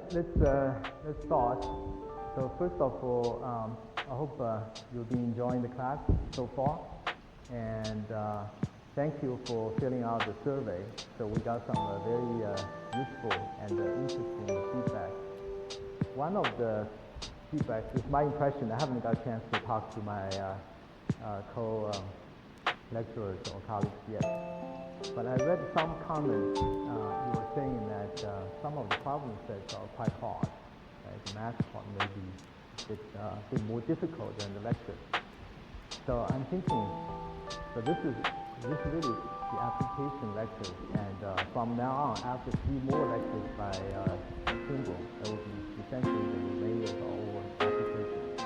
right, let's start. So first of all, I hope you've been enjoying the class so far, and thank you for filling out the survey. So we got some very useful and interesting feedback. One of the feedback is my impression. I haven't got a chance to talk to my co-lecturers or colleagues yet. But I read some comments. You were saying that some of the problem sets are quite hard. Right? The math part may be a bit more difficult than the lectures. So I'm thinking, so this is really the application lectures, and from now on, after 3 more lectures by Single, it will be essentially the remainder of all applications.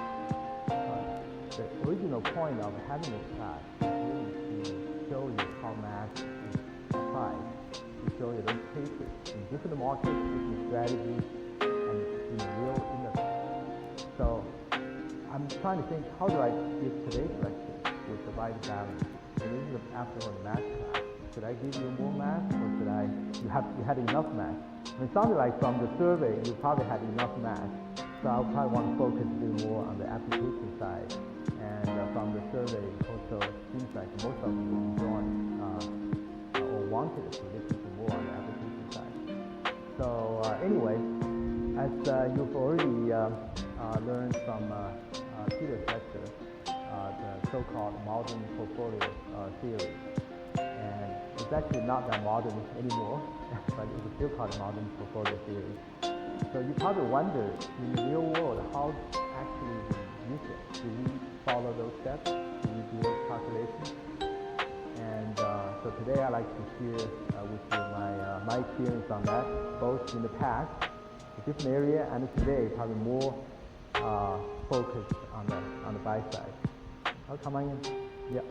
The original point of having a class is really to show you how math is applied, to show you those cases in different markets, different strategies, and in real industry. So I'm trying to think, how do I give today's lecture with the right balance? And this is after all the math class. Should I give you more math, or should you had enough math? It sounded like from the survey you probably had enough math, so I'll probably want to focus a bit more on the application side. And from the survey also seems like most of you enjoyed or wanted to listen to more on the application side. So anyway, as you've already learned from Peter's lecture, the so-called modern portfolio theory. And it's actually not that modern anymore, but it's still called modern portfolio theory. So you probably wonder, in the real world, how actually we use it. Do we follow those steps? Do we do those calculations? And so today I'd like to share with you my experience on that, both in the past, a different area, and today probably more focused on the buy side. Oh, come on in. Yeah.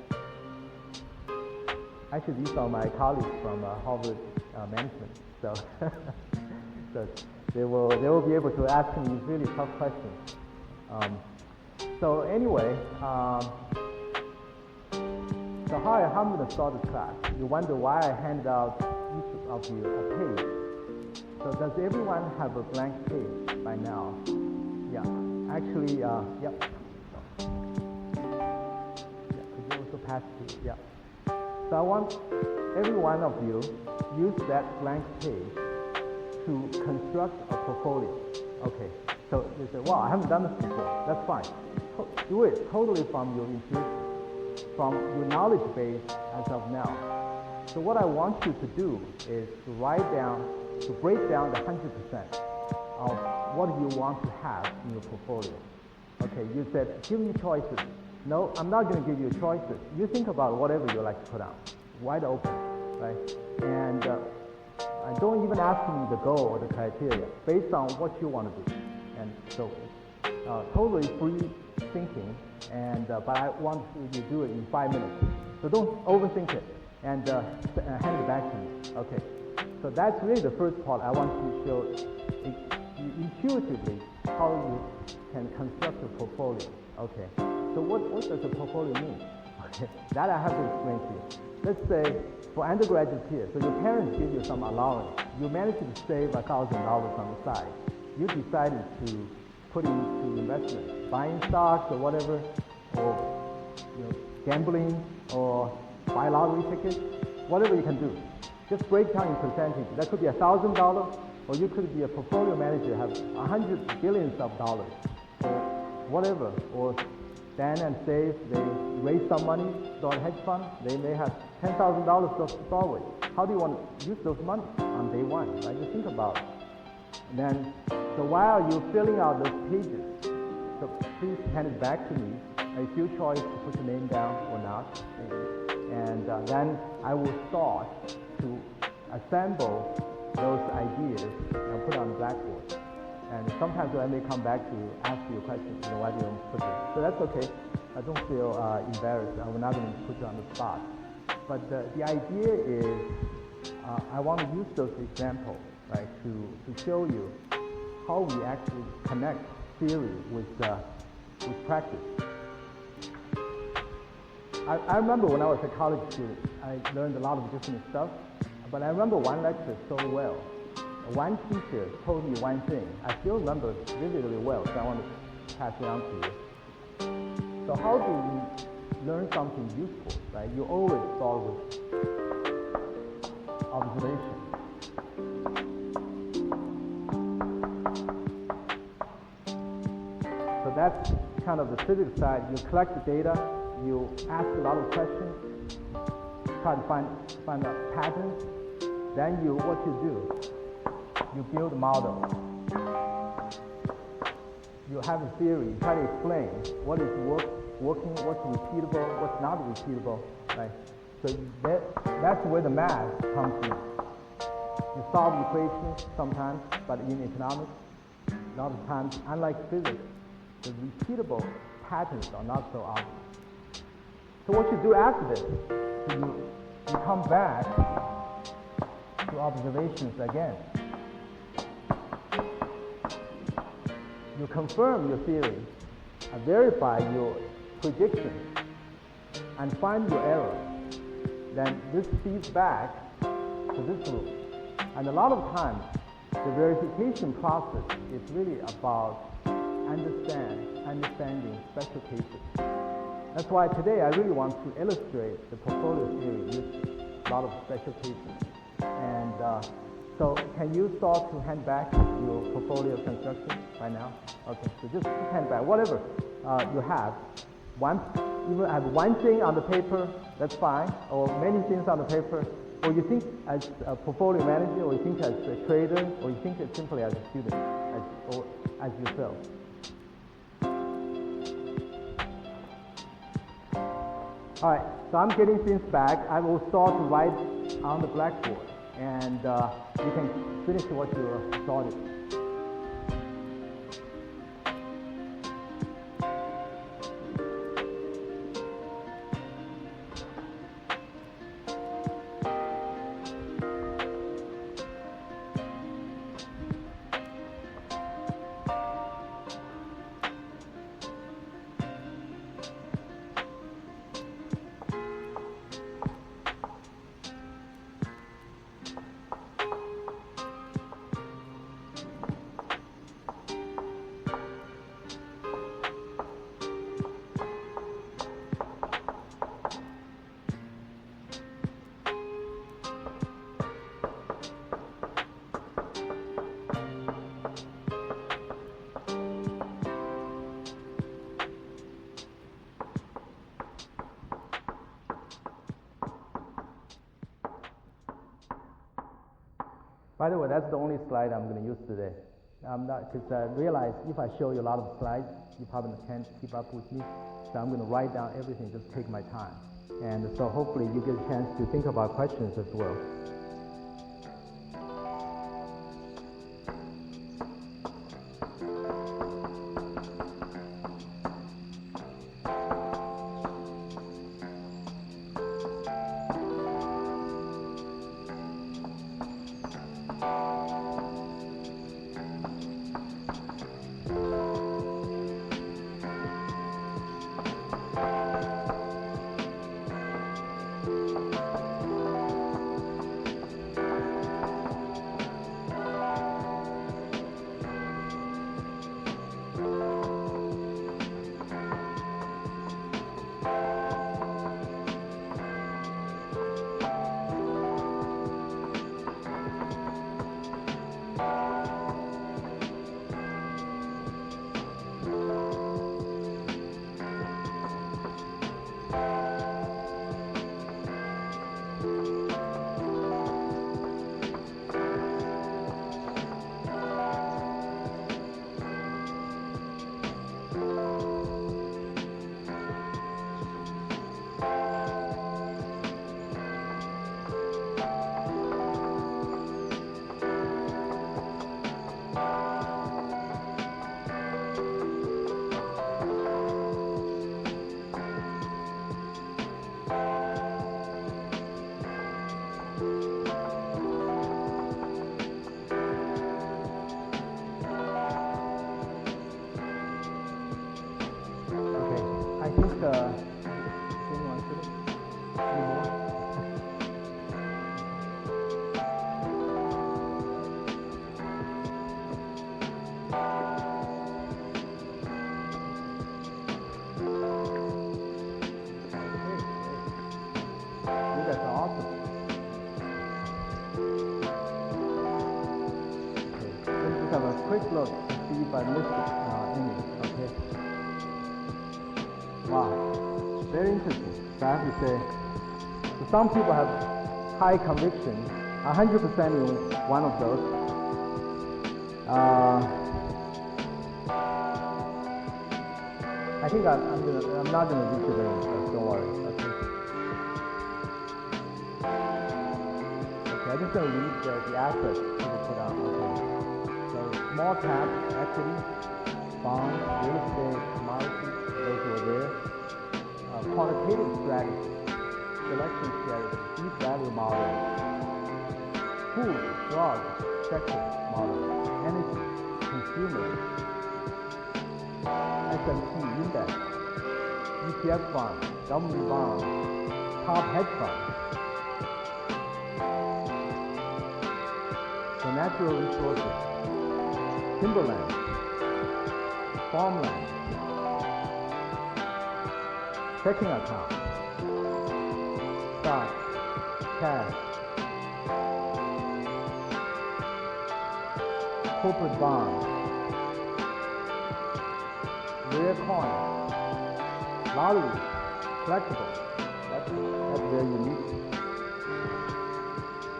Actually, these are my colleagues from Harvard management, so so they will be able to ask me really tough questions. So anyway, so how I'm going to start this class? You wonder why I handed out each of you a page. So does everyone have a blank page by now? Yeah. Actually, yep. Pass to, yeah. So I want every one of you use that blank page to construct a portfolio. Okay. So you say, "Wow, I haven't done this before." That's fine. Do it totally from your intuition, from your knowledge base as of now. So what I want you to do is to break down the 100% of what you want to have in your portfolio. Okay. You said, "Give me choices." No, I'm not going to give you choices. You think about whatever you like to put on. Wide open, right? And I don't even ask you the goal or the criteria, based on what you want to do. And so totally free thinking, and but I want you to do it in 5 minutes. So don't overthink it, and hand it back to me. Okay. So that's really the first part. I want you to show intuitively how you can construct a portfolio. Okay. So what does a portfolio mean? Okay, that I have to explain to you. Let's say for undergraduates here, so your parents give you some allowance. You managed to save $1,000 on the side. You decided to put into investment, buying stocks or whatever, or gambling, or buy lottery tickets, whatever you can do. Just break down in percentage. That could be $1,000, or you could be a portfolio manager, have 100 billions of dollars, or whatever, or Dan and Dave, they raise some money, start a hedge fund. They may have $10,000 to start with. How do you want to use those money on day one? Right? Just think about it. And then, so while you're filling out those pages, so please hand it back to me. It's your choice to put your name down or not. And then I will start to assemble those ideas and put on the blackboard. And sometimes I may come back to ask you a question, why do you put this? So that's okay. I don't feel embarrassed. I'm not going to put you on the spot. But the idea is I want to use those examples, right, to show you how we actually connect theory with practice. I remember when I was a college student, I learned a lot of different stuff, but I remember one lecture so well. one teacher told me one thing. I still remember it vividly well, so I want to pass it on to you. So how do we learn something useful, right? You always start with observation. So that's kind of the physics side. You collect the data, you ask a lot of questions, try to find out patterns. Then what you do, you build a model. You have a theory, you try to explain what is working, what's repeatable, what's not repeatable, right? So that's where the math comes in. You solve equations sometimes, but in economics, a lot of times, unlike physics, the repeatable patterns are not so obvious. So what you do after this, you come back to observations again. You confirm your theory, verify your predictions, and find your error. Then this feeds back to this loop. And a lot of times, the verification process is really about understanding special cases. That's why today I really want to illustrate the portfolio theory with a lot of special cases. And so can you start to hand back your portfolio construction right now? Okay, so just hand back whatever you have. Even have one thing on the paper, that's fine, or many things on the paper, or you think as a portfolio manager, or you think as a trader, or you think as simply as a student, or as yourself. All right, so I'm getting things back. I will start to write on the blackboard, and you can finish what you started. By the way, that's the only slide I'm going to use today. I'm not, because I realize if I show you a lot of slides, you probably can't keep up with me. So I'm going to write down everything, just take my time. And so hopefully you get a chance to think about questions as well. have a quick look to see if I missed any. Okay. Wow, very interesting. So I have to say, so some people have high conviction, 100% in one of those. I think I'm not gonna reach it in, so don't worry. Okay. Okay, I'm just gonna read the assets people put out. Okay. So small cap, equity, bonds, real estate, commodities, those who are there. Quantitative strategy, selection strategy, deep value model, food, drug, sector model, energy, consumers, S&P index, ETF fund, government bonds, top hedge funds. So natural resources, timberland, farmland, checking account, stock, cash, corporate bonds, rare coins, lottery, collectibles. That's very unique.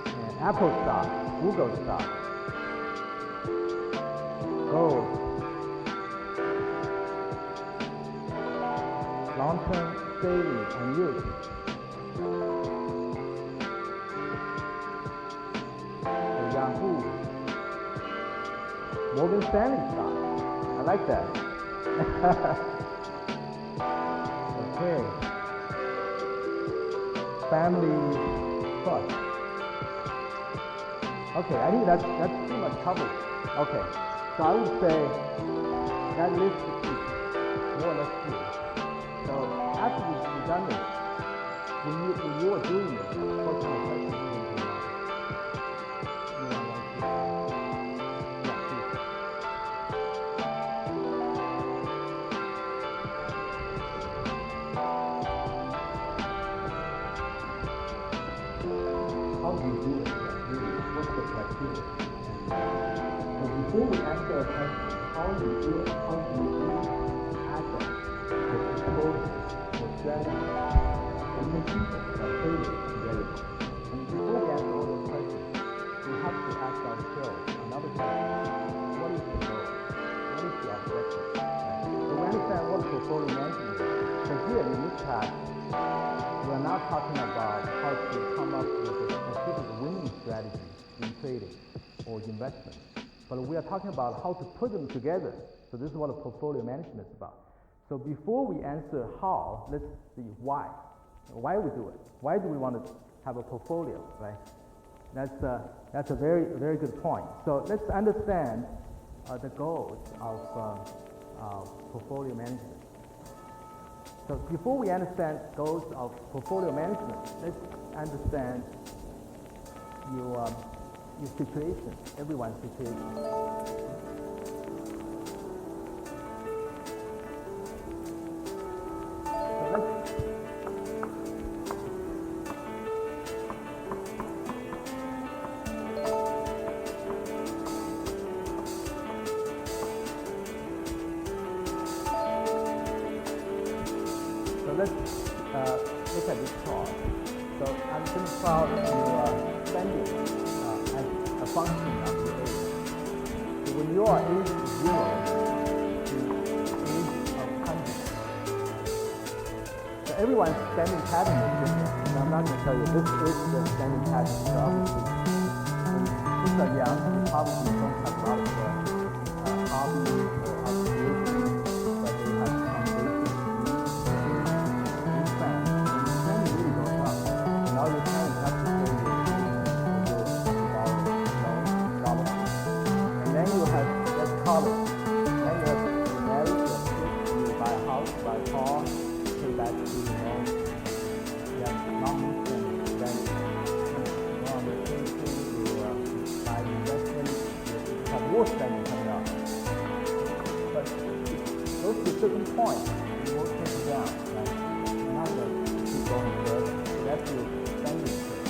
And Apple stock, Google stock, gold, long-term savings and use. Yahoo, Morgan Stanley stock. I like that. Okay. Family trust. Okay, I think that's pretty much covered. Okay, so I would say that list is more or less true. So after we've done this, when you are doing this, what kind of questions do you mind? How do you do it? What's the criteria? So before we answer a question, how do you do it? How do you do assets, or exposure, or strategy, and then people are failure together? And before we answer all those questions, we have to ask ourselves another question. What is the goal? What is the objective? Right? So we understand what portfolio management is. So here in this class, we're not talking about how to come up with a specific winning strategy in trading or investment, but we are talking about how to put them together. So this is what a portfolio management is about. So before we answer how, let's see why. Why we do it? Why do we want to have a portfolio, right? That's a very, very good point. So let's understand the goals of portfolio management. So before we understand goals of portfolio management, let's understand your situation, everyone's situation. So let's look at this chart. So I'm going to plot your spending as a function of your age. So when you are age 0 to age of 100, so everyone's spending pattern is different. And I'm not going to tell you this is the spending pattern. So obviously, when kids are young, they probably don't have a lot of hobbies or obligations, but they have some basic needs. All your parents have to pay and then you have college. Then you have marriage, you have kids, you buy a house, buy a car, pay back student loans. You have long-term spending. Then you go on vacation, you buy investment, you have more spending coming up. But those to a certain point, you will take it down. Right? You're not going to keep going further. That's your spending curve.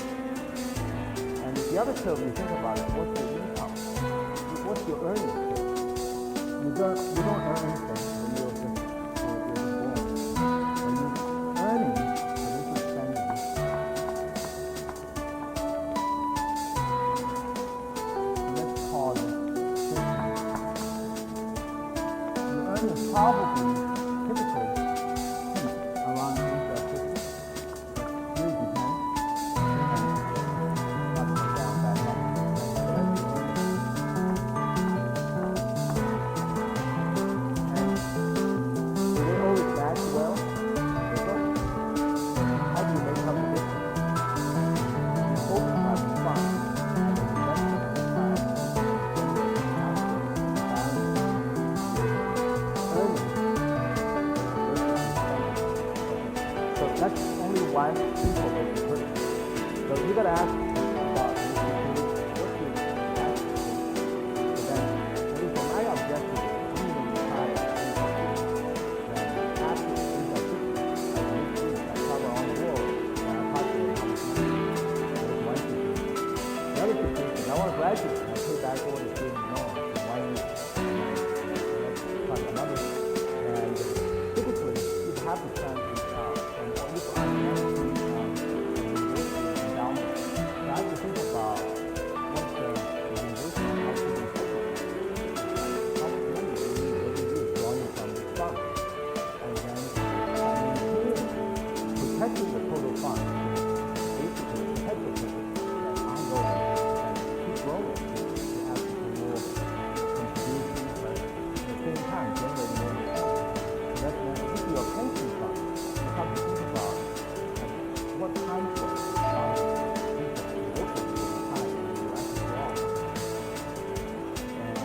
And the other curve, you think about it, what's your income? What's your earnings? probably typically peak around age of 50. Really depends. Not come down that much. And do they always match well? They don't. How do you make up the difference? You both have fun and the investment of time. So that's only one simple way to put it. So you gotta ask about what you ask. So then, maybe from my objective, even in time, then after these are 50, I make things that cover all the world, and I calculate how much money. That's one situation. The other situation, I want to graduate, and I pay back all the student loans in 1 year. That's probably another. And typically, you have to try to reach out. And if I university endowment, so I have to think about what the university has to do. How much money do you need every year drawing from the fund? And then protecting the total fund, basically perpetual that ongoing and keep growing. You have to do more contributions, but at the same time generate more investment into your pension fund. You have to think about what time frame you want to work with the time you actually want. And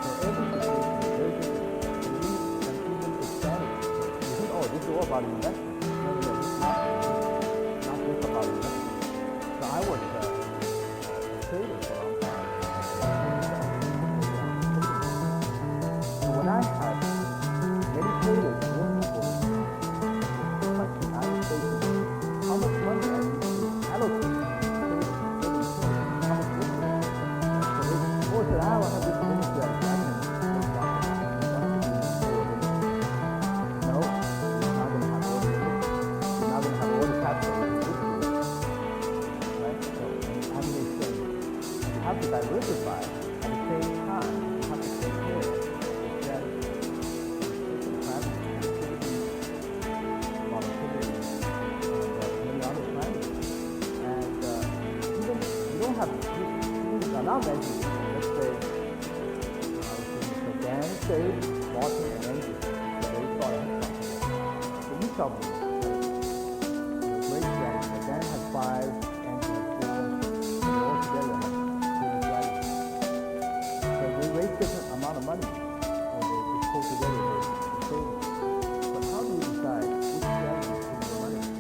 so every situation is very different. So you can even expand it. So you think, oh, this is all about investment. No, it's not just about investment. So I was a trader for a long time. So when I had many traders working for me, the question I was facing, how much money I need to allocate to trading, how much risk is it? So they always said, I don't have this limit yet. I can no, you're not going to have all the limits. You're not going to have all the capital you can risk it. Right? So how do they say? You have to diversify. At the same time, you have to take care of the strategy. Not mentioned, let's say, so Dan saved, Martin, and Andy, so they saw it. So each of them has great strategy. So Dan has 5, Andy has 4, so they all together have good strategy. So they raise different amount of money, or they just pull together their savings. But how do you decide which strategy to put your money in?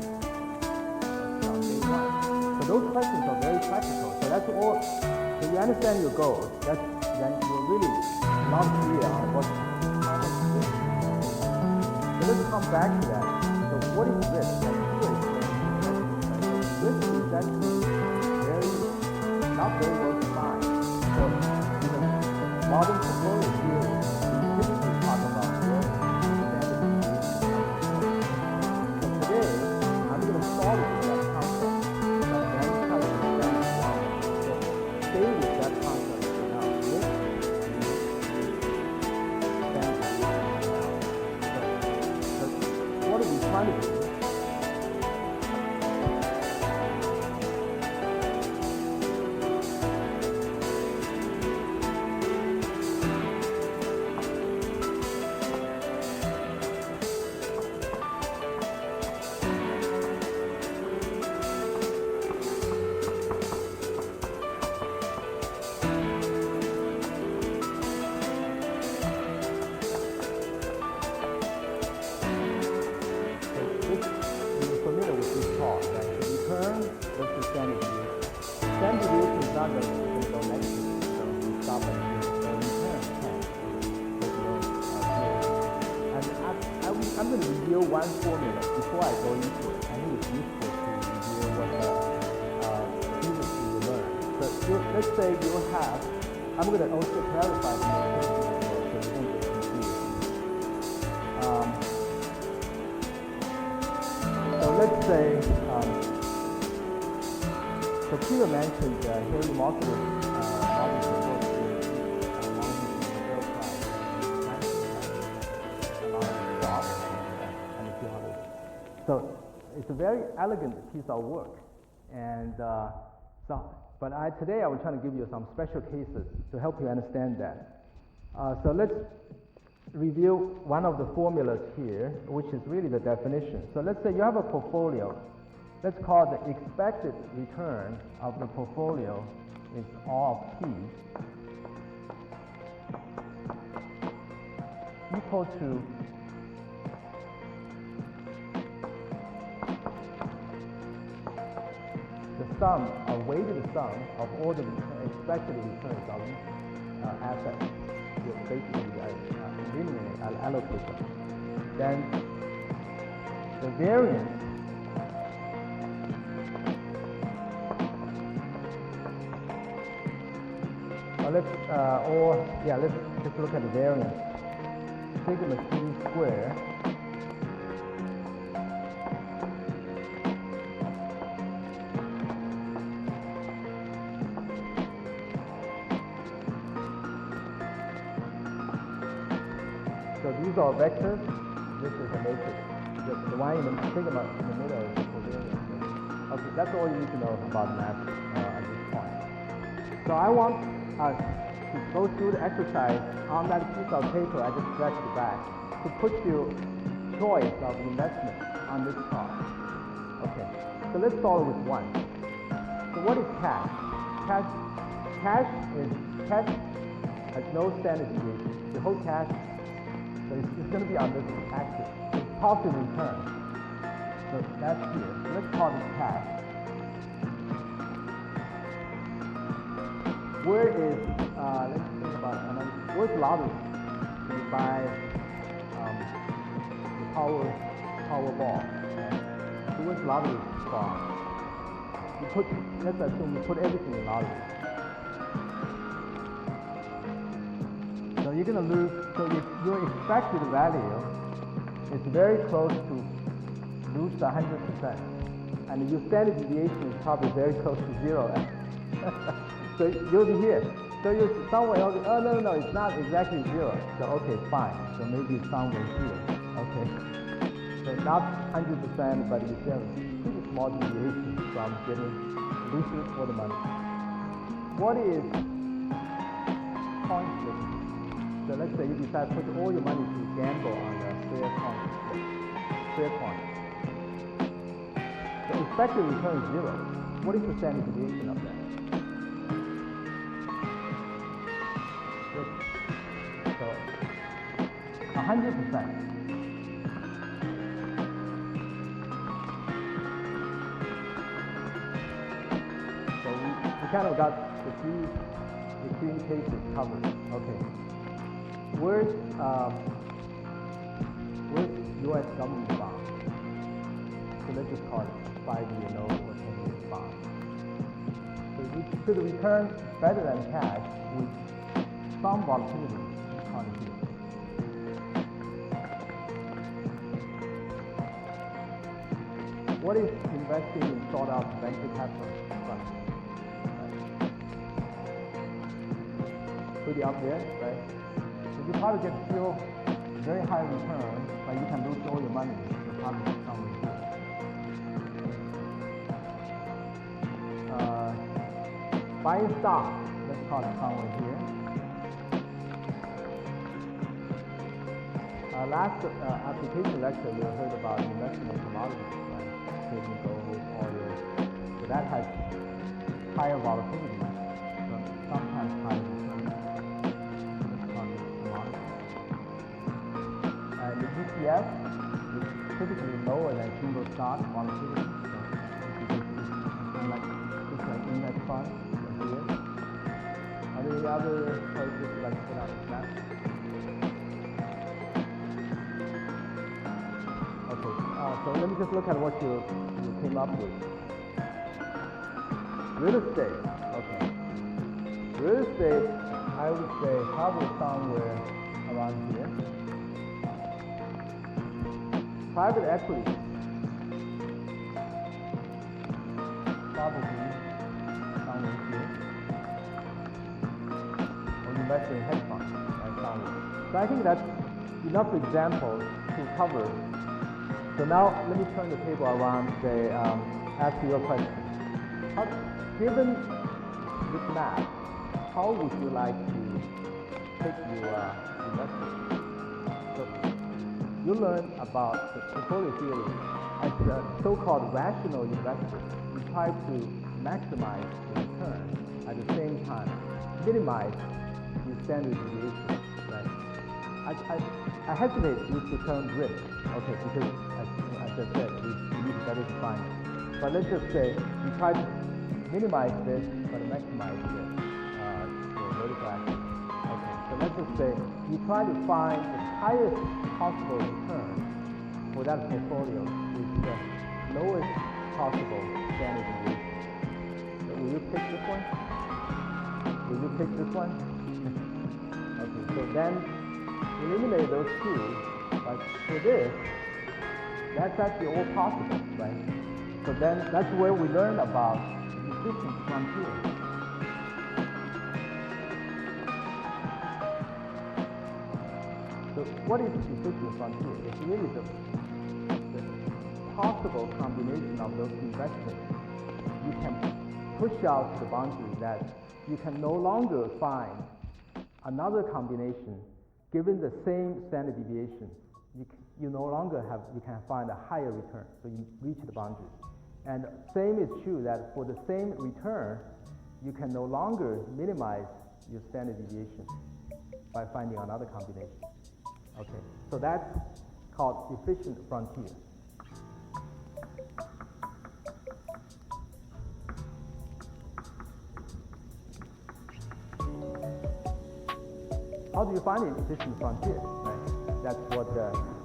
That's on day one. So those questions are very practical. So that's all. So you understand your goals, then you're really not clear on how much risk. So let's come back to that. So what is risk? Like here is risk is actually not very well defined. So in the modern portfolio theory, we typically talk about risk, standard deviation. So today, I'm going to start with that concept, but then try to understand it why. Stay with that concept for now. So what are we trying to do? Standard deviation is not going to go negative, so we stop at the return 10. And I'm going to reveal one formula before I go into it. I think it's useful to reveal what previously you learned. So let's say you have, I'm going to also clarify the notation as well so you don't get confused. So let's say, so Peter mentioned Harry Markowitz Nobel Prize. it's a very elegant piece of work. And today I was trying to give you some special cases to help you understand that. So let's review one of the formulas here, which is really the definition. So let's say you have a portfolio. Let's call the expected return of the portfolio is R of P equal to the sum, a weighted sum of all the expected returns of assets. You basically linearly allocate them. Then the variance let's just look at the variance. Sigma C squared so these are vectors, this is a matrix. The one in the sigma in the middle is the covariance. Okay, that's all you need to know about math at this point. So I want us to go through the exercise on that piece of paper I just stretched back to put your choice of investment on this chart. Okay, so let's start with one. So what is cash? Cash has no standard deviation. The whole cash, so it's going to be on this axis. It's positive return. So that's here. So let's call this cash. Where is, let's think about another, where's lottery? You buy the Powerball. Right? So where's lottery bar? Let's assume you put everything in lottery. So you're going to lose, so your expected value is very close to lose 100%. And your standard deviation is probably very close to 0. So you'll be here. So you're somewhere else. Oh, no, it's not exactly 0. So, okay, fine. So maybe it's somewhere here. Okay. So not 100%, but you still pretty small deviation from getting losing for the money. What is coin flip? So let's say you decide to put all your money to gamble on the fair coin flip. Fair coin. The expected return is 0. What is the standard deviation of that? So 100%. So we kind of got the three cases covered. Okay. Where's U.S. government bond? So let's just call it 5-year note or 10-year bond. So the return better than cash with some volatility. What is investing in sort of venture capital fund? Right. Pretty up there, right? So you probably get still very high return, but you can lose all your money. So probably somewhere here. Buying stock, let's call it somewhere here. Last application lecture, we heard about investment in commodities, right? Taking gold, oil. So that has higher volatility, but sometimes higher return. Let's call it commodities. And the ETF is typically lower than single stock volatility. So something like index fund here. Are there any other choices you'd like to put on the map? So let me just look at what you came up with. Real estate. Okay. Real estate, I would say probably somewhere around here. Private equity. Probably somewhere here. Or invest in hedge funds, right, somewhere. So I think that's enough examples to cover So now let me turn the table around, say, ask you a question. Given this map, how would you like to take your investment? So you learn about the portfolio theory. As a so-called rational investor, you try to maximize the return at the same time, minimize the standard deviation, right? I hesitate to use the term risk, okay, because as I said, we need to better define it. But let's just say you try to minimize this, but maximize the vertical axis. Okay, so let's just say you try to find the highest possible return for that portfolio with the lowest possible standard deviation. So will you pick this one? Will you pick this one? Okay, so then eliminate those two, but for this, that's actually all possible, right? So then that's where we learn about the efficient frontier. So what is the efficient frontier? It's really the possible combination of those investments. You can push out to the boundary that you can no longer find another combination given the same standard deviation. You no longer you can find a higher return, so you reach the boundary. And same is true that for the same return, you can no longer minimize your standard deviation by finding another combination. Okay, so that's called efficient frontier. How do you find an efficient frontier? Right? That's what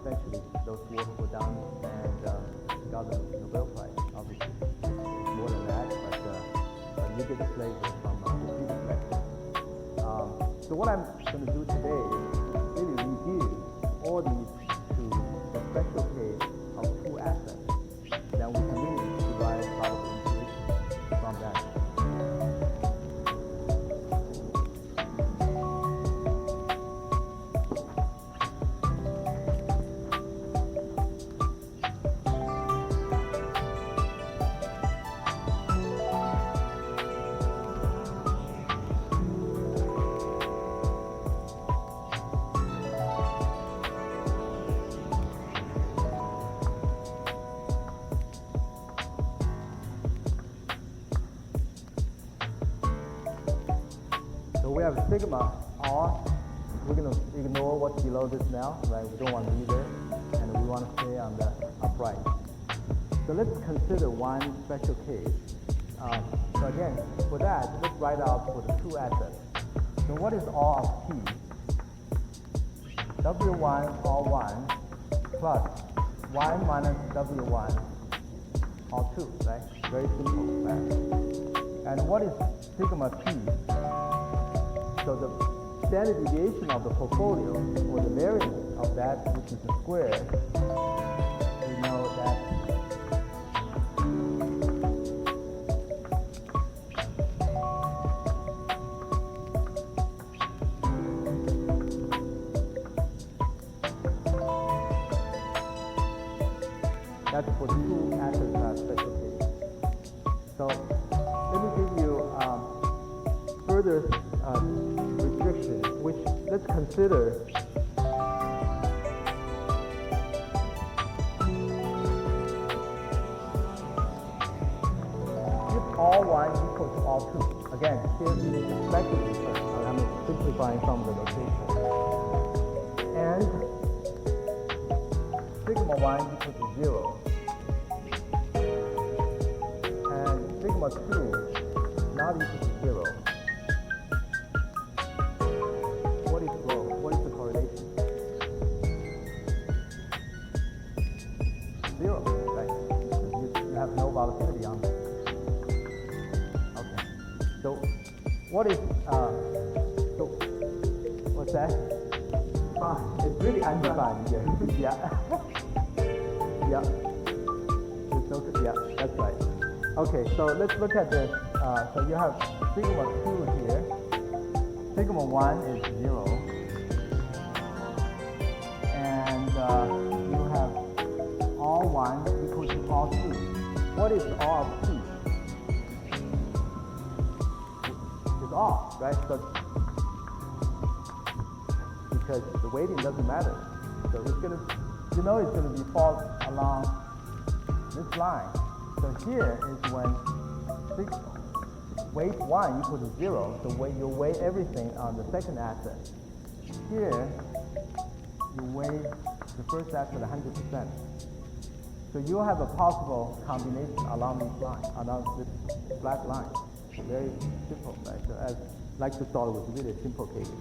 essentially those work were done and got the Nobel Prize. Obviously, it's more than that, but you get the flavor from the previous lecture. So what I'm going to do today is really review all these to the special case of two assets. Then we can really derive probable intuition from that. So we have sigma r. We're going to ignore what's below this now, right? We don't want to be there, and we want to stay on the upright. So let's consider one special case. So again, for that, let's write out for the two assets. So what is R of t? W1 R1 plus 1 minus W1 R2, right? Very simple, right? And what is sigma t? So the standard deviation of the portfolio, or the variance of that, which is the square, we know that that's for two assets special case. So let me give you further restriction, which let's consider if R1 equals to R2. Again, here it is expected return. I'm simplifying some of the notation. And sigma 1 equals to 0. And sigma 2 not equal to 0. What is wrong? What is the correlation? 0, right? Because you have no volatility on it. Okay. So what is so what's that? It's really undefined here. Yeah. Yeah. Yeah, that's right. Okay, so let's look at this. So you have sigma 2 here. Sigma 1 is 0. And you have R1 all 2. What is all of T? It's all, right? So, because the weighting doesn't matter. So it's going to, it's going to be fall along this line. So here is when weight 1 equals to 0, so you weigh everything on the second asset. Here, you weigh the first asset 100%. So you'll have a possible combination along these lines, along this flat line. Very simple, right? So I'd like to solve with really simple cases.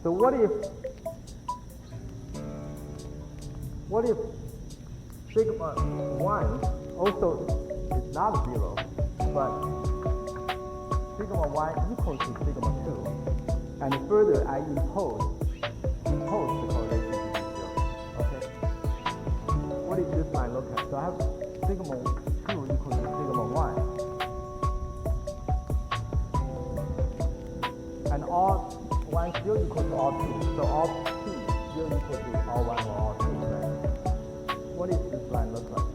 So what if sigma 1 also is not 0, but sigma 1 equals to sigma 2, and further I impose the correlation to be 0. Okay? What is this line look at? So I have sigma 2 equals to sigma 1. And all 1 still equals to all 2. So all 2 still equal to all 1 or all 2, right? What does this line look like?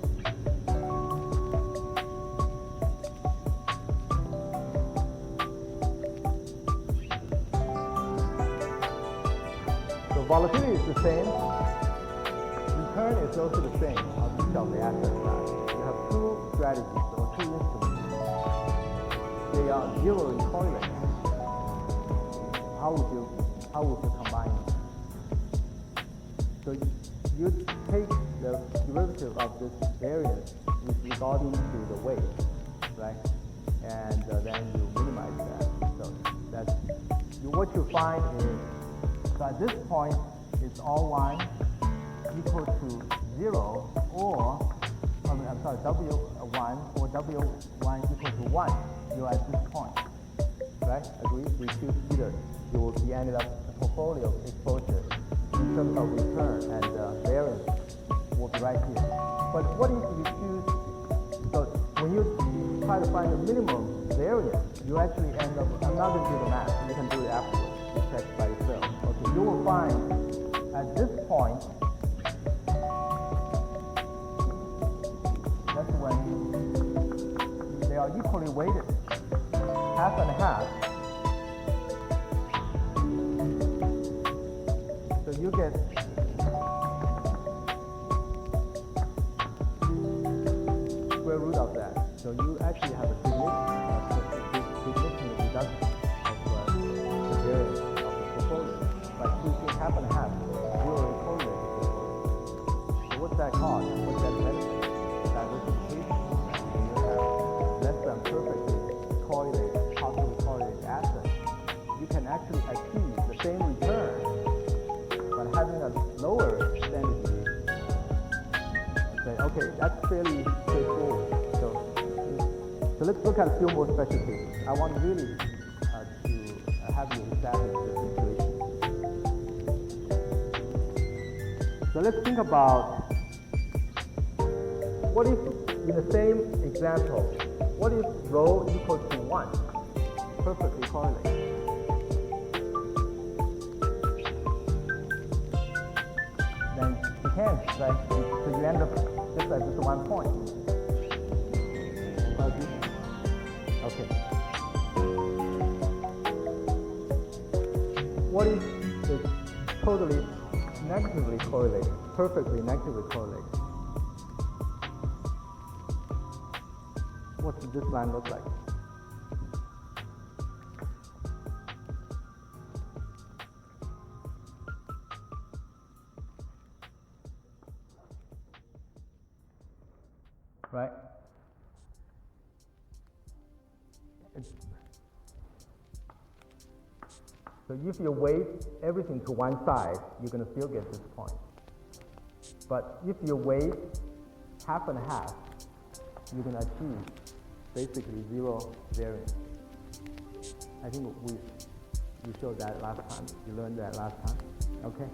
So volatility is the same. Return is also the same on each of the asset class. You have 2 strategies or 2 instruments. They are zeroly correlated. How would you combine them? So you take the derivative of this variance with regarding to the weight, right? And then you minimize that. So that's what you find is, so at this point, it's all 1 equal to 0, or, I'm sorry, W1 or W1 equal to 1. You're at this point, right? Agree? We choose either. You will be ended up a portfolio exposure in terms of return and variance will be right here. But what if you choose, so when you try to find the minimum variance, you actually end up, I'm not going to do the math, you can do it afterwards, you check by yourself. Okay, you will find at this point, that's when they are equally weighted, half and half. So you get square root of that. So you actually have a significant reduction of the variance of the portfolio by choosing half and half, zero correlated portfolio. So what's that called? What's that benefit? Diversification. When you have less than perfectly correlated, possibly correlated assets, you can actually achieve the same return having a lower standard deviation. Okay, that's fairly straightforward. So let's look at a few more special cases. I want really to have you establish the situation. So let's think about what if, in the same example, what if rho equals to 1, perfectly correlated? Right? So you end up just at this 1 point. Okay. What if it's totally negatively correlated, perfectly negatively correlated? What does this line look like? Right? So if you weight everything to one side, you're going to still get this point. But if you weight half and half, you're going to achieve basically 0 variance. I think we showed that last time. You learned that last time. Okay?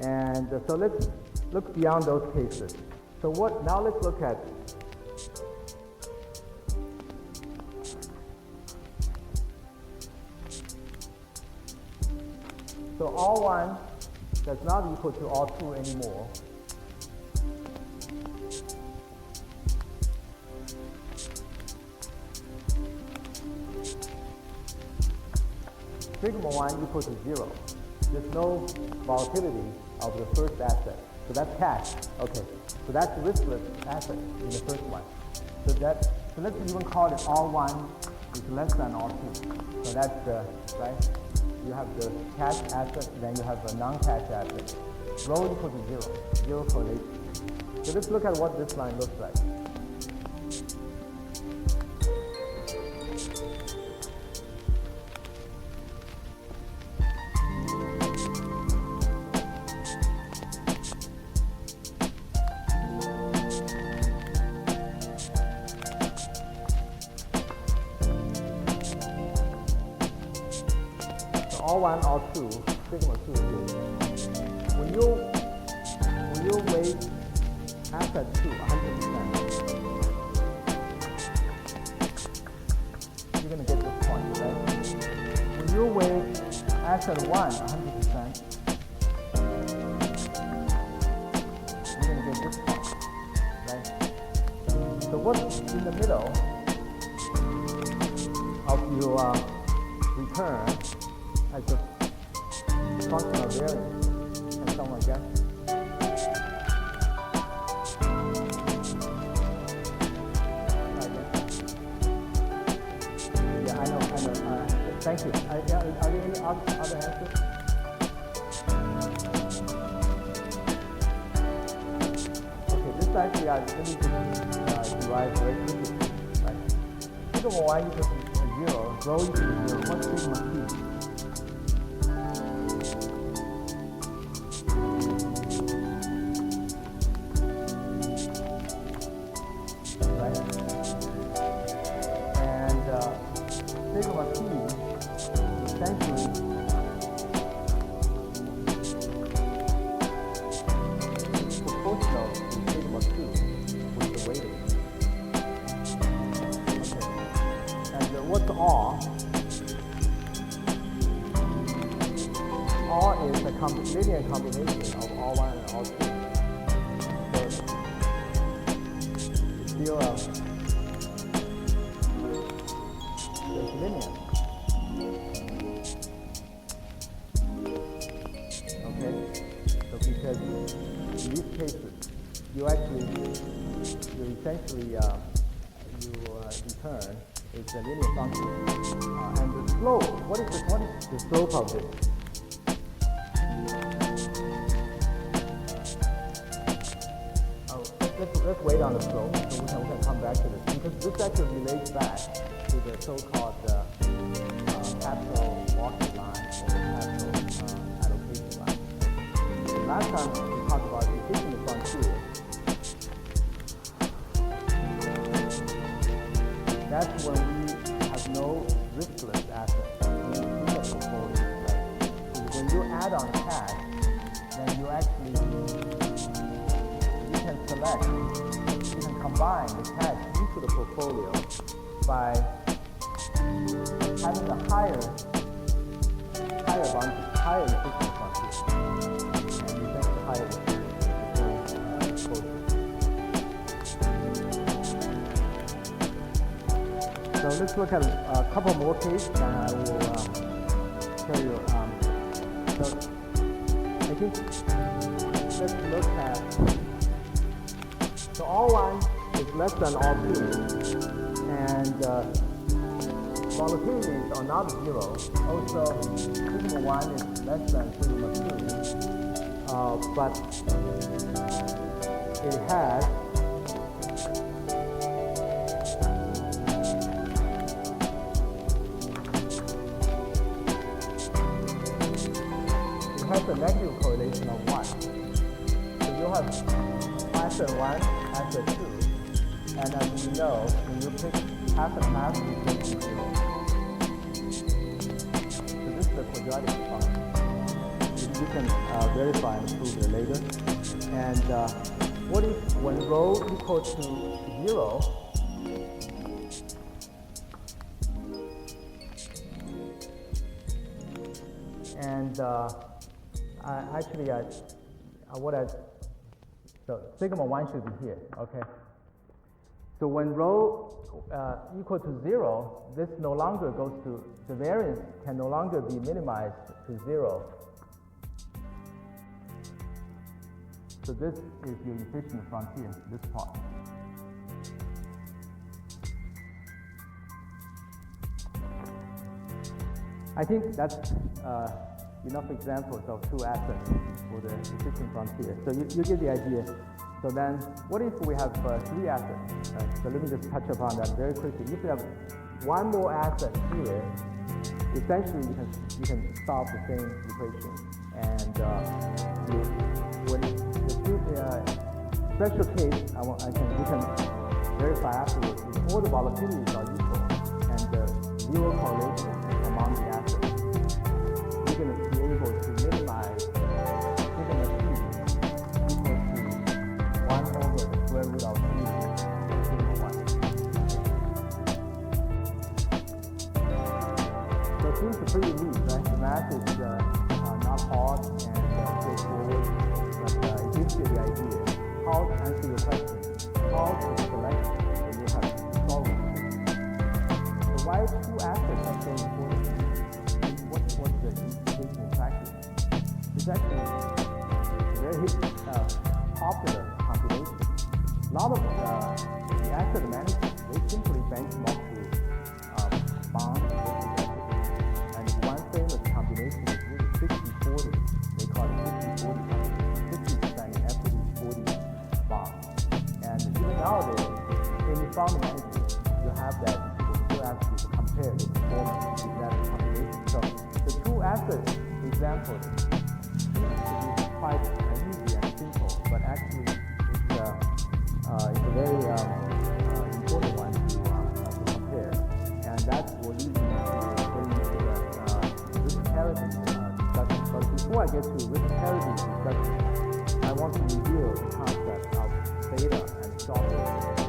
And so let's look beyond those cases. So now let's look at so all 1 that's not equal to all 2 anymore. sigma 1 equal to 0. There's no volatility of the first asset. So that's cash. Okay. So that's riskless asset in the first one. So let's even call it R1 is less than R2. So that's right? You have the cash asset, then you have a non-cash asset. Rho equal to 0. 0 correlation. So let's look at what this line looks like. R1, R2, sigma 2 is when you weight asset 2 100%, you're going to get this point, right? When you weight asset 1 100%, you're going to get this point, right? So what's in the middle of your return as a function of variance? Can someone guess? Yeah, I know. Thank you. Are there any other answers? Okay, this actually, let me just derive very quickly. Right? Sigma 1 equals to 0, rho equals to 0. What's sigma p? Sigma p is essentially proportional to sigma 2 with the weighting. Okay. And what's R? R is a linear combination of R1 and R2. So it's still linear. Okay? So because in these cases, you essentially, your return is a linear function. And the slope, what is the slope of this? Let's wait on the slope, so we can come back to this. Because this actually relates back to the so-called capital market line or capital allocation line. Last time we talked about the efficient fund tool. That's when we have no riskless assets in the portfolio. Right? So when you add on cash, then you can select, you can combine the cash into the portfolio by having a higher bounty, higher efficient bounty, and you think the higher exposure. So let's look at a couple more cases, and I will tell you. So I think let's look at. So R1 is less than R2, and volatilities are not 0. Also, sigma 1 is less than sigma 2, but it has a negative correlation of 1. So you have asset 1, asset 2, and as we know, when you pick half and half, you get 0. So this is the quadratic function. You can verify and prove it later. And what if when rho equals to 0, and so sigma 1 should be here, okay? So when rho equal to 0, this no longer goes to the variance can no longer be minimized to 0. So this is your efficient frontier, this part. I think that's enough examples of two assets for the efficient frontier. So you get the idea. So then, what if we have three assets? So let me just touch upon that very quickly. If you have one more asset here, essentially you can solve the same equation. And when the special case, we can verify afterwards if all the volatilities are equal and zero correlation among the assets. We're going to be able to minimize sigma c equal to 1 over the square root of c sigma 1. So it seems pretty neat, right? The math is not hard and straightforward, but it gives you the idea how to answer your question, how to select when you have solved it. So why two assets are so important? What's the implication in practice? It's actually a very popular combination. A lot of the asset managers, they simply benchmark to bonds versus equity. And one famous combination is really 60-40. They call it 60-40 combination. 60% in equity, 40 bonds. And even nowadays, in the fund management, you have that to actually compare the performance with that combination. So the two asset examples seem to be quite easy and simple, but actually it's a very important one to compare. And that will lead me to get into the risk parity discussion. But before I get to risk parity discussion, I want to reveal the concept of beta and stop rate.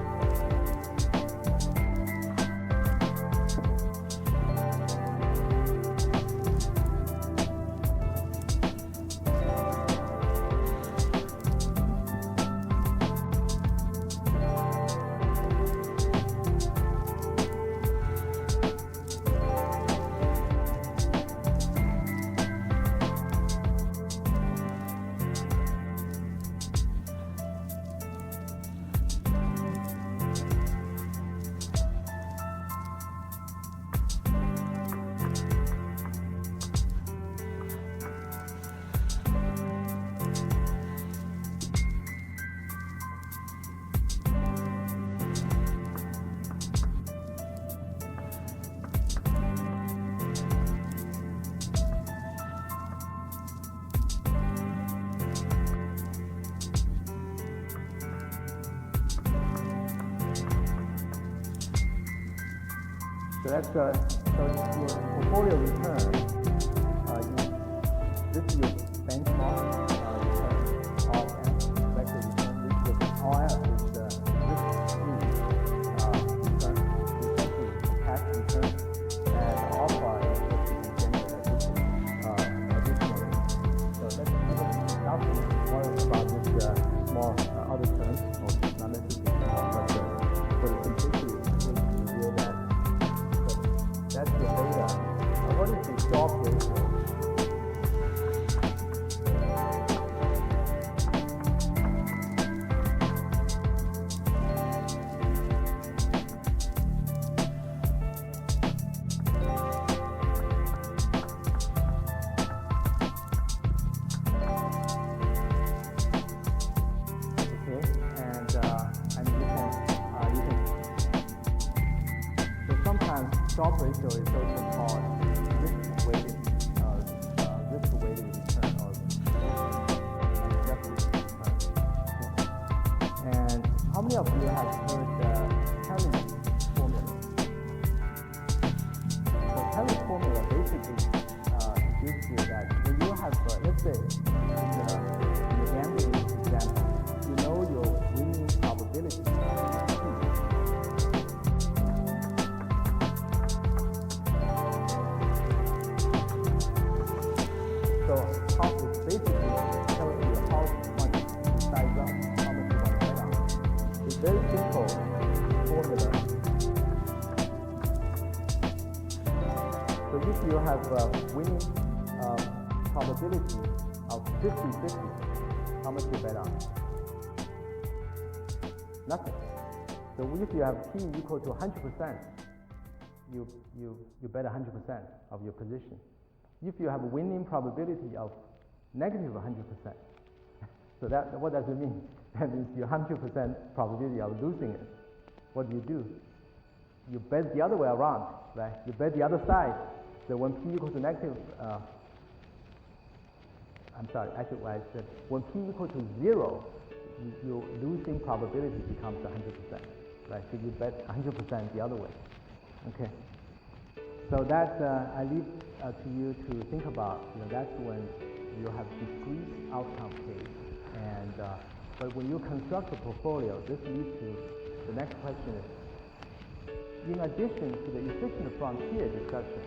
So that's so your portfolio return. This is your benchmark return, RF, expected return. This is RF is the risk-free return, essentially cash return, and alpha is what you can generate additionally. So let's not worry about this small other terms, or not necessarily small, but for the simplicity, we reveal that. That's the beta. What is the stop ratio? Stop ratio is also called risk-weighted return or adjusted return. And how many of you have heard Kelly's formula? So Kelly's formula basically gives you that when you have, let's say, in the gambling example, you know your winning probability. Very simple formula. So have a winning probability of 50-50, how much you bet on? Nothing. So if you have P equal to 100%, you bet 100% of your position. If you have a winning probability of negative 100%, so what does it mean? That means you 100% probability of losing it. What do? You bet the other way around, right? You bet the other side. So when P equals to negative, when P equal to 0, your losing probability becomes 100%, right? So you bet 100% the other way. Okay. So that I leave to you to think about. That's when you have discrete outcome case. And but when you construct a portfolio, this leads to the next question is, in addition to the efficient frontier discussion,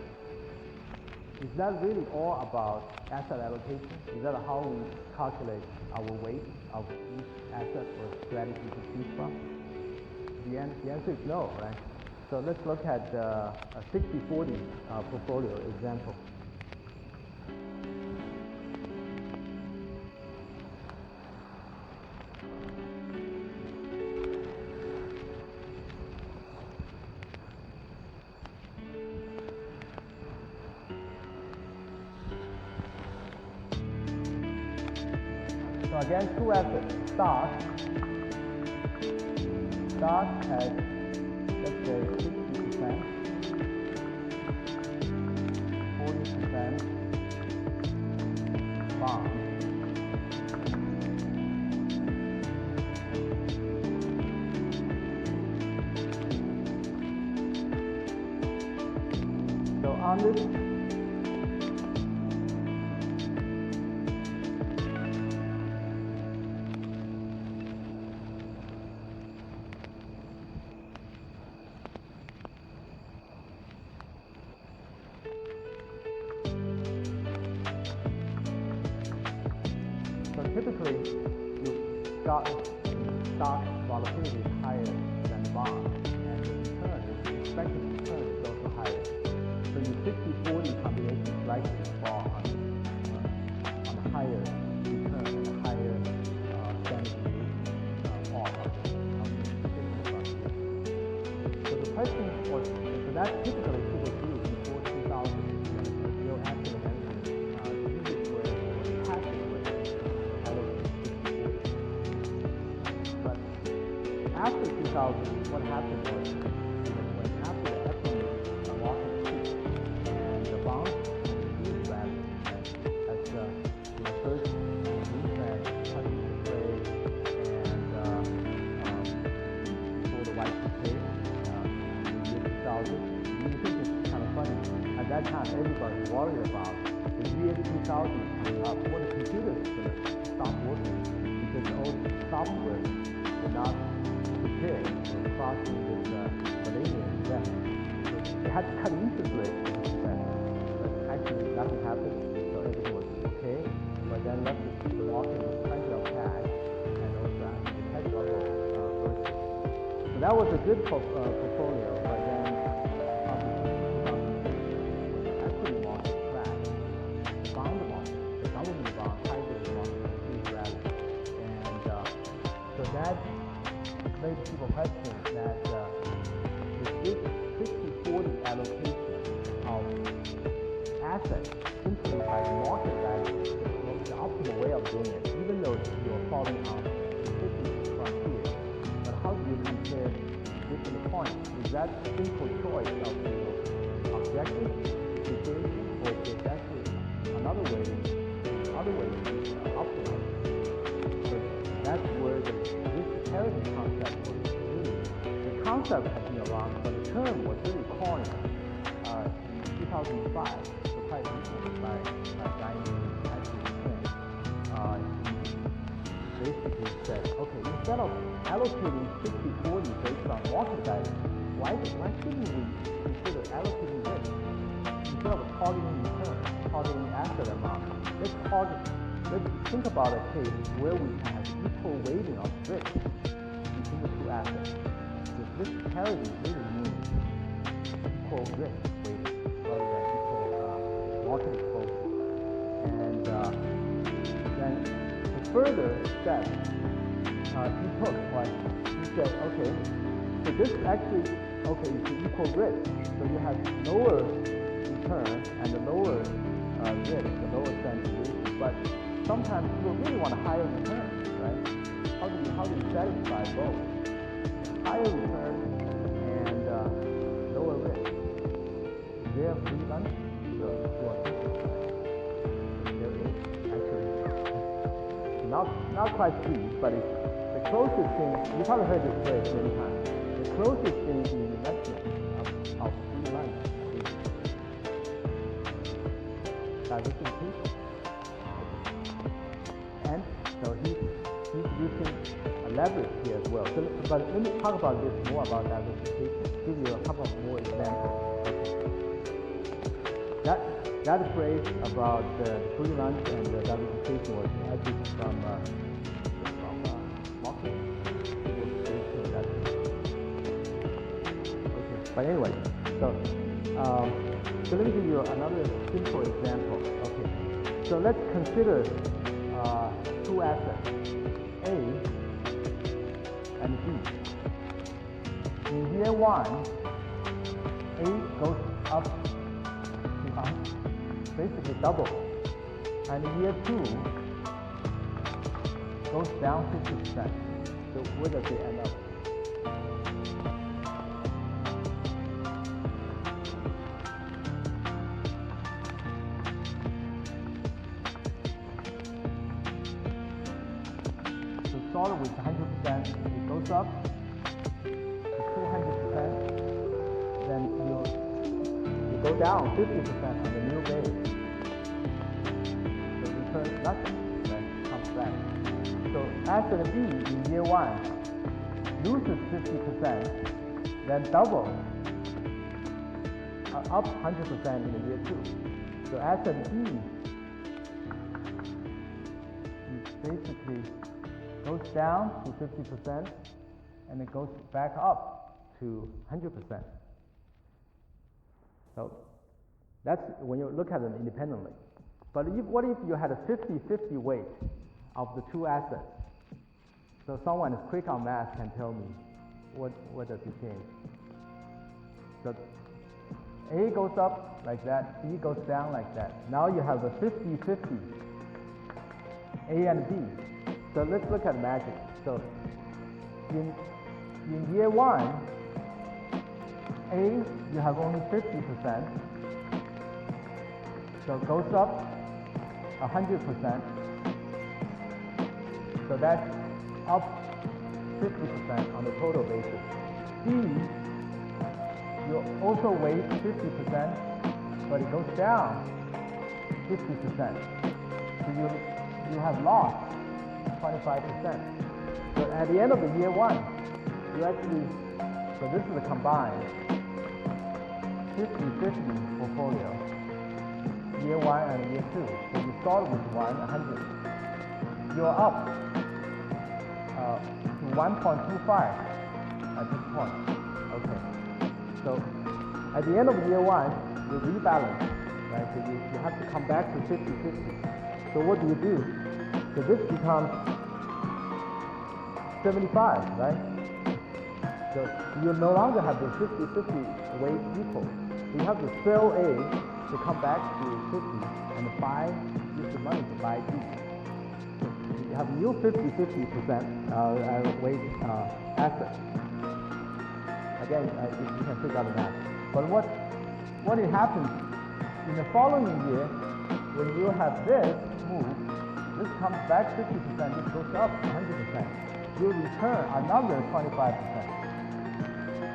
is that really all about asset allocation? Is that how we calculate our weight of each asset or strategy to choose from? The answer is no, right? So let's look at a 60-40 portfolio example. So again, two assets. Stock has, let's say, 60%, 40% bond. So on this, typically, stock volatility is higher than bond, and the expected return is also higher. So your 60-40 combination is likely to fall on a higher return and a higher standard deviation part of the frontier. So the question was, so that typically people do before 2000, your asset management uses were passive way. After 2000, what happened was when after the equity market peaked and the bonds continued rally as first movement, cutting the trade, and before the Y2K in the year 2000, you think it's kind of funny. At that time, everybody worried about the year 2000 coming up. What the computers going to stop working because all the software will not prepared for crossing this millennium event. They had to cut interest rates to this event. But actually, nothing happened, so everything was okay. But then left the market with plenty of cash and also after the tech bubble burst. So that was a good portfolio, but then obviously 2008, the equity market crashed. The bond market, the government bond, high-grade market, completely rallied. And so that made people question that is this 60-40 allocation of assets simply by market value the optimal way of doing it, even though you're falling on efficient frontier. But how do you compare different points? Is that a simple choice of your objective situation, or is there actually another way to optimize it? So that's where the risk parity concept was really. The concept has been around, but the term was really coined in 2005, so quite recently by a guy named Patrick Chen. He basically said, okay, instead of allocating 60-40 based on market value, why shouldn't we consider allocating risk? Instead of targeting return, targeting asset amount, let's think about a case where we can have equal weighting of risk between the two assets. Because risk parity really means equal risk weighting rather than equal market exposure. And then the further step he took was, he said, okay, so this actually, okay, is the equal risk. So you have lower return and the lower risk, the lower standardization. But sometimes people really want a higher return, right? How do you satisfy both? Higher return and lower risk. Is there a free lunch to our system? There is, actually. Not quite free, but it's the closest thing. You probably heard this phrase many times. The closest thing to investment of free lunch is diversification. And so he's using a leverage here as well. So, but let me talk about this more about diversification. Give you a couple of more examples. That phrase about free lunch and diversification was actually from marketing. Okay, but anyway, so let me give you another simple example. Okay, so let's consider two assets, A and B. In year one, A goes up to basically double, and year two goes down 50%. So where does it end up? So start with 100%, it goes up to 200%, then you go down 50% on the new base. So returns nothing, then comes back. So asset B in year one loses 50%, then double, up 100% in year two. So asset B basically goes down to 50% and it goes back up to 100%. So that's when you look at them independently. But what if you had a 50-50 weight of the two assets? So someone is quick on math can tell me what does it change? So A goes up like that, B goes down like that. Now you have a 50-50, A and B. So let's look at magic. So in year one, A, you have only 50%, so it goes up 100%, so that's up 50% on the total basis. B, you also weight 50%, but it goes down 50%, so you have lost 25%. So at the end of the year one, you actually, so this is a combined 50-50 portfolio, year one and year two. So you start with 100. You're up to 1.25 at this point. Okay. So at the end of year one, you rebalance, right? So you have to come back to 50-50. So what do? So this becomes 75, right? So you no longer have the 50-50 weight equal. You have to sell A to come back to 50 and use the money to buy B. So you have new 50-50% weight asset. Again, you can figure out the math. But what happens in the following year when you have this move, this comes back 50%, this goes up 100%. You return another 25%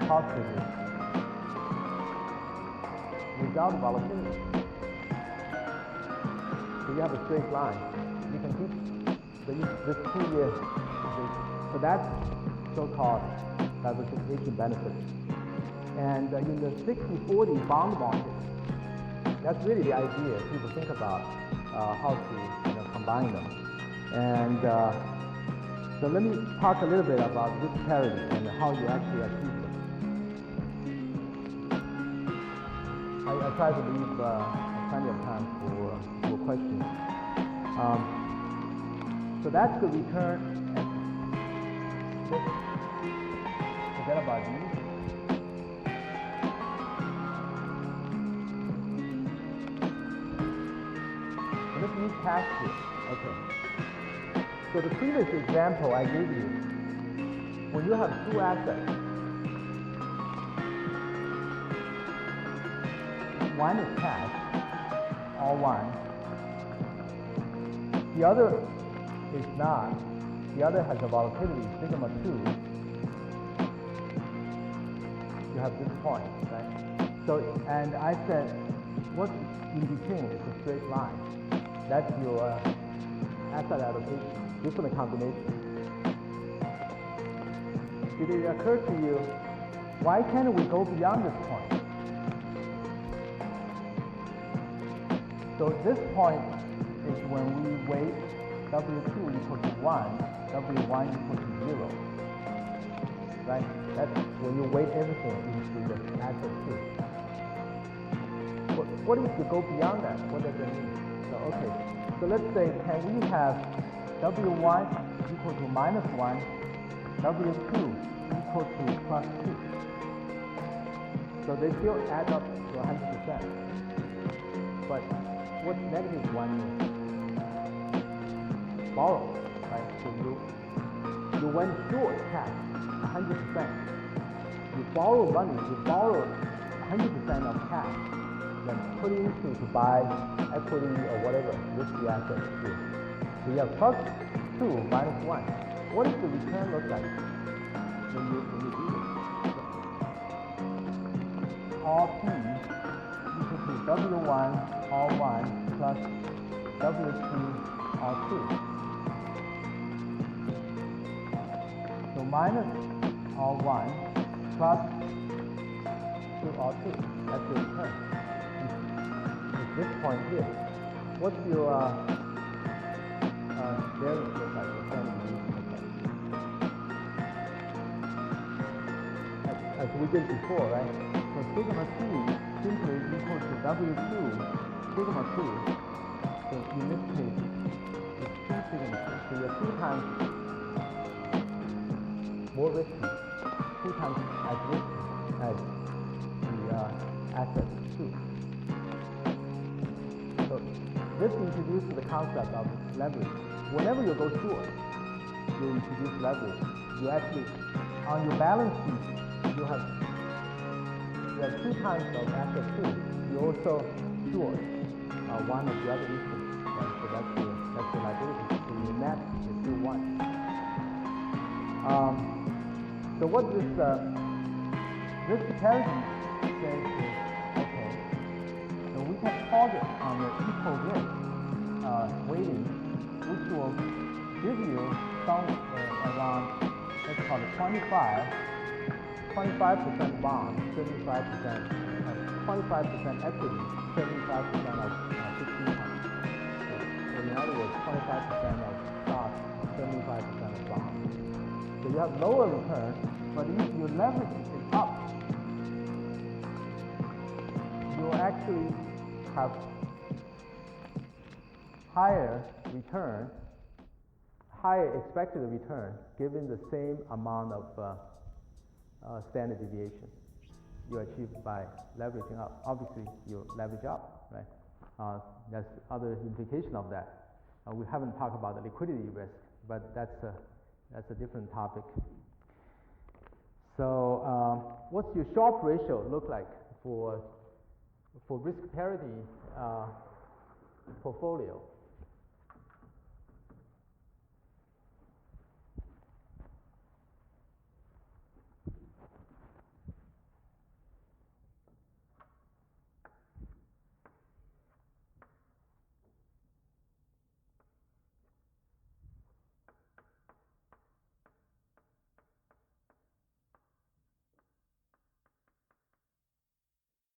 positively without volatility. So you have a straight line. You can keep this 2 years. So that's so-called diversification benefit. And in the 60-40 bond market, that's really the idea. People think about how to combine them. And so let me talk a little bit about risk parity and how you actually achieve it. I try to leave plenty of time for questions. So that's the return. And let's forget about these. So let's use cash here. Okay. So the previous example I gave you, when you have two assets, one is cash, all one. The other is not. The other has a volatility, sigma 2. You have this point, right? So, and I said, what's in between is a straight line. That's your asset allocation, different combination. Did it occur to you, why can't we go beyond this point? So this point is when we weight W2 equal to 1, W1 equal to 0. Right? That's when you weight everything into the asset 2. What if you go beyond that? What does that mean? So, okay. So let's say, can we have W1 equal to minus 1, W2 equal to plus 2? So they still add up to 100%. But what negative 1 is? Borrow, right? So you went short cash, 100%. You borrow money, you borrow 100% of cash, then put it into to buy equity or whatever, risky assets too. So you have plus 2 minus 1. What does the return look like when you do this? All P equal to W1 all 1 plus W2 all 2. So minus all 1 plus 2 all 2. That's your return. It's this point here. What's your variance look like? As we did before, right? So sigma 2 simply equal to W2 sigma 2. So in this case, it's 2 sigma 2. So you're 2 times more risky, 2 times as risky as the asset 2. So this introduces the concept of leverage. Whenever you go short, you introduce leverage. You actually, on your balance sheet, you have 2 times of asset 2. You also short one of the other instruments. Right? So that's your liability. So your net is still 1. So what this risk parity says is, okay, so we can target on the equal risk weighting, which will give you some around, let's call it 25% bond, 25% equity, 75% of fixed income. So in other words, 25% of stock, 75% of bonds. So you have lower return, but if your leverage is up, you actually have higher return, higher expected return, given the same amount of standard deviation you achieve by leveraging up. Obviously, you leverage up, right? There's other implication of that. We haven't talked about the liquidity risk, but that's a different topic. So, what's your Sharpe ratio look like for risk parity portfolio?